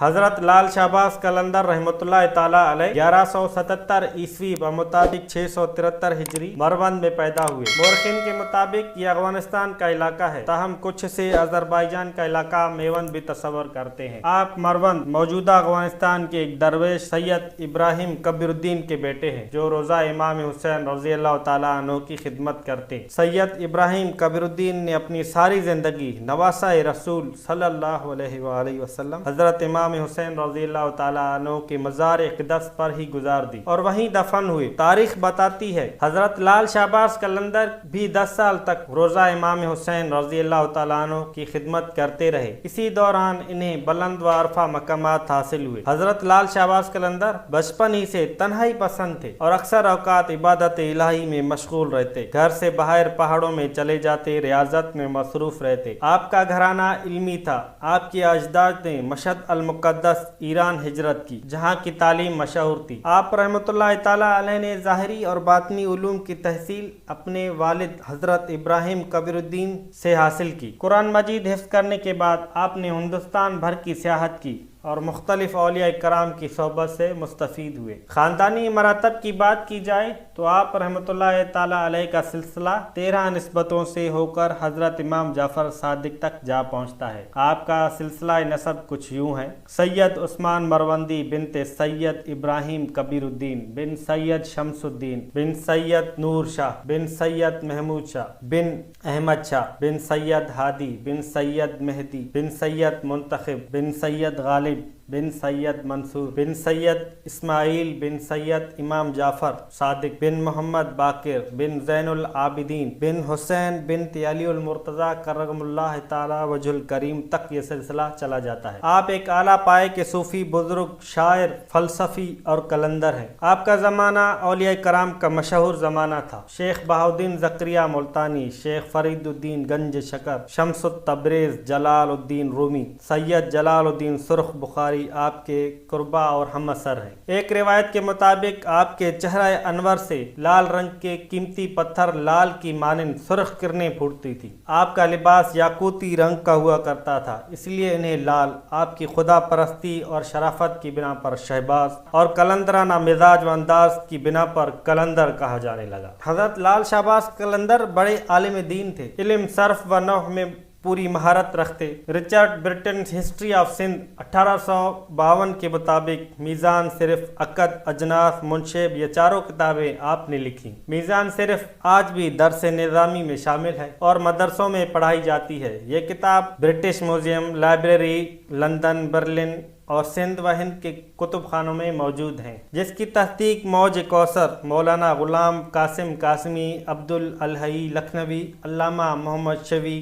حضرت لال شہباز قلندر رحمۃ اللہ تعالیٰ علیہ 1177 عیسوی بمطابق 673 ہجری مروند میں پیدا ہوئے۔ مورخین کے مطابق یہ افغانستان کا علاقہ ہے، تاہم کچھ سے آذربائیجان کا علاقہ میوند بھی تصور کرتے ہیں۔ آپ مروند موجودہ افغانستان کے ایک درویش سید ابراہیم کبیر الدین کے بیٹے ہیں، جو روضہ امام حسین رضی اللہ تعالیٰ عنہ کی خدمت کرتے۔ سید ابراہیم کبیر الدین نے اپنی ساری زندگی نواسہ رسول صلی اللہ علیہ وآلہ وسلم حضرت امام حسین رضی اللہ تعالیٰ عنہ کے مزار اقدس پر ہی گزار دی اور وہیں دفن ہوئے۔ تاریخ بتاتی ہے حضرت لال شہباز قلندر بھی 10 سال تک روضہ امام حسین رضی اللہ تعالیٰ عنہ کی خدمت کرتے رہے۔ اسی دوران انہیں بلند و عرفہ مقامات حاصل ہوئے۔ حضرت لال شہباز قلندر بچپن ہی سے تنہائی پسند تھے اور اکثر اوقات عبادت الہی میں مشغول رہتے۔ گھر سے باہر پہاڑوں میں چلے جاتے، ریاضت میں مصروف رہتے۔ آپ کا گھرانہ علمی تھا۔ آپ کے اجداد نے مشہد المقدس ایران ہجرت کی، جہاں کی تعلیم مشہور تھی۔ آپ رحمۃ اللہ تعالیٰ علیہ نے ظاہری اور باطنی علوم کی تحصیل اپنے والد حضرت ابراہیم کبیر الدین سے حاصل کی۔ قرآن مجید حفظ کرنے کے بعد آپ نے ہندوستان بھر کی سیاحت کی اور مختلف اولیاء کرام کی صحبت سے مستفید ہوئے۔ خاندانی مراتب کی بات کی جائے تو آپ رحمۃ اللہ تعالیٰ علیہ کا سلسلہ 13 نسبتوں سے ہو کر حضرت امام جعفر صادق تک جا پہنچتا ہے۔ آپ کا سلسلہ نسب کچھ یوں ہے: سید عثمان مروندی بنت سید ابراہیم کبیر الدین بن سید شمس الدین بن سید نور شاہ بن سید محمود شاہ بن احمد شاہ بن سید ہادی بن سید مہدی بن سید منتخب بن سید غالب بن سید منصور بن سید اسماعیل بن سید امام جعفر صادق بن محمد باقر بن زین العابدین بن حسین بنت علی المرتضیٰ کرم اللہ تعالی وجہ الکریم تک یہ سلسلہ چلا جاتا ہے۔ آپ ایک اعلیٰ پائے کے صوفی بزرگ، شاعر، فلسفی اور قلندر ہیں۔ آپ کا زمانہ اولیاء کرام کا مشہور زمانہ تھا۔ شیخ بہاؤالدین زکریا ملتانی، شیخ فرید الدین گنج شکر، شمس تبریز، جلال الدین رومی، سید جلال الدین سرخ بخاری آپ کے قربا اور ہم اثر ہیں۔ ایک روایت کے مطابق آپ کے چہرہ انور سے لال رنگ کے قیمتی پتھر لال کی مانند سرخ کرنیں پھوٹتی تھی۔ آپ کا لباس یاقوتی رنگ کا ہوا کرتا تھا، اس لیے انہیں لال آپ کی خدا پرستی اور شرافت کی بنا پر شہباز اور قلندرانہ مزاج و انداز کی بنا پر قلندر کہا جانے لگا۔ حضرت لال شہباز قلندر بڑے عالم دین تھے، علم، صرف و نحو میں پوری مہارت رکھتے۔ Richard Burton history of Sindh 1852 کے مطابق میزان صرف، عقد، اجناس، منشیب یہ چاروں کتابیں آپ نے لکھی۔ میزان صرف آج بھی درس نظامی میں شامل ہے اور مدرسوں میں پڑھائی جاتی ہے۔ یہ کتاب British museum, library London, Berlin اور سندھ و ہند کے کتب خانوں میں موجود ہیں، جس کی تحقیق موج کوثر، مولانا غلام قاسم قاسمی، عبد الحی لکھنوی، علامہ محمد شفیع،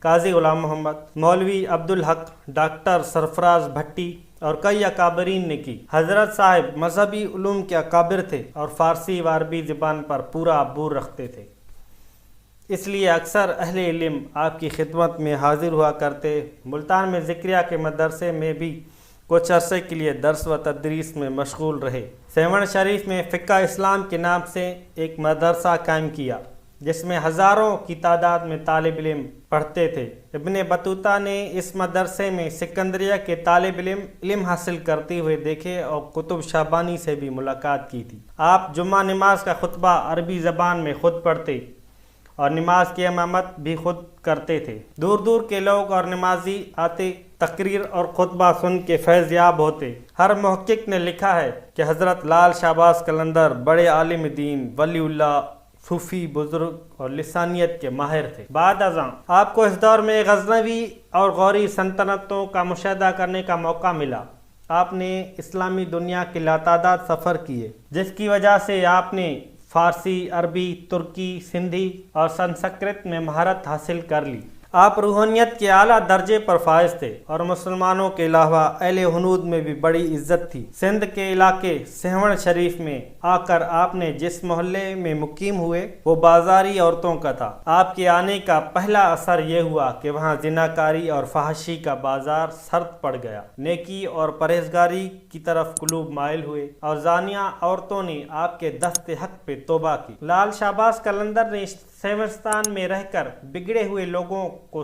قاضی غلام محمد، مولوی عبدالحق، ڈاکٹر سرفراز بھٹی اور کئی اکابرین نے کی۔ حضرت صاحب مذہبی علوم کے اکابر تھے اور فارسی و عربی زبان پر پورا عبور رکھتے تھے، اس لیے اکثر اہل علم آپ کی خدمت میں حاضر ہوا کرتے۔ ملتان میں ذکریہ کے مدرسے میں بھی کچھ عرصے کے لیے درس و تدریس میں مشغول رہے۔ سیون شریف میں فقہ اسلام کے نام سے ایک مدرسہ قائم کیا، جس میں ہزاروں کی تعداد میں طالب علم پڑھتے تھے۔ ابن بطوطہ نے اس مدرسے میں سکندریہ کے طالب علم حاصل کرتے ہوئے دیکھے اور قطب شہبانی سے بھی ملاقات کی تھی۔ آپ جمعہ نماز کا خطبہ عربی زبان میں خود پڑھتے اور نماز کی امامت بھی خود کرتے تھے۔ دور دور کے لوگ اور نمازی آتے، تقریر اور خطبہ سن کے فیض یاب ہوتے۔ ہر محقق نے لکھا ہے کہ حضرت لال شہباز قلندر بڑے عالم دین، ولی اللہ، صوفی بزرگ اور لسانیت کے ماہر تھے۔ بعد ازاں آپ کو اس دور میں غزنوی اور غوری سلطنتوں کا مشاہدہ کرنے کا موقع ملا۔ آپ نے اسلامی دنیا کے لاتعداد سفر کیے، جس کی وجہ سے آپ نے فارسی، عربی، ترکی، سندھی اور سنسکرت میں مہارت حاصل کر لی۔ آپ روحانیت کے اعلیٰ درجے پر فائز تھے اور مسلمانوں کے علاوہ اہل ہنود میں بھی بڑی عزت تھی۔ سندھ کے علاقے سیون شریف میں آ کر آپ نے جس محلے میں مقیم ہوئے وہ بازاری عورتوں کا تھا۔ آپ کے آنے کا پہلا اثر یہ ہوا کہ وہاں زناکاری اور فحاشی کا بازار سرد پڑ گیا۔ نیکی اور پرہیزگاری کی طرف قلوب مائل ہوئے اور زانیہ عورتوں نے آپ کے دست حق پہ توبہ کی۔ لال شہباز قلندر نے سیونستان میں رہ کر بگڑے ہوئے لوگوں کو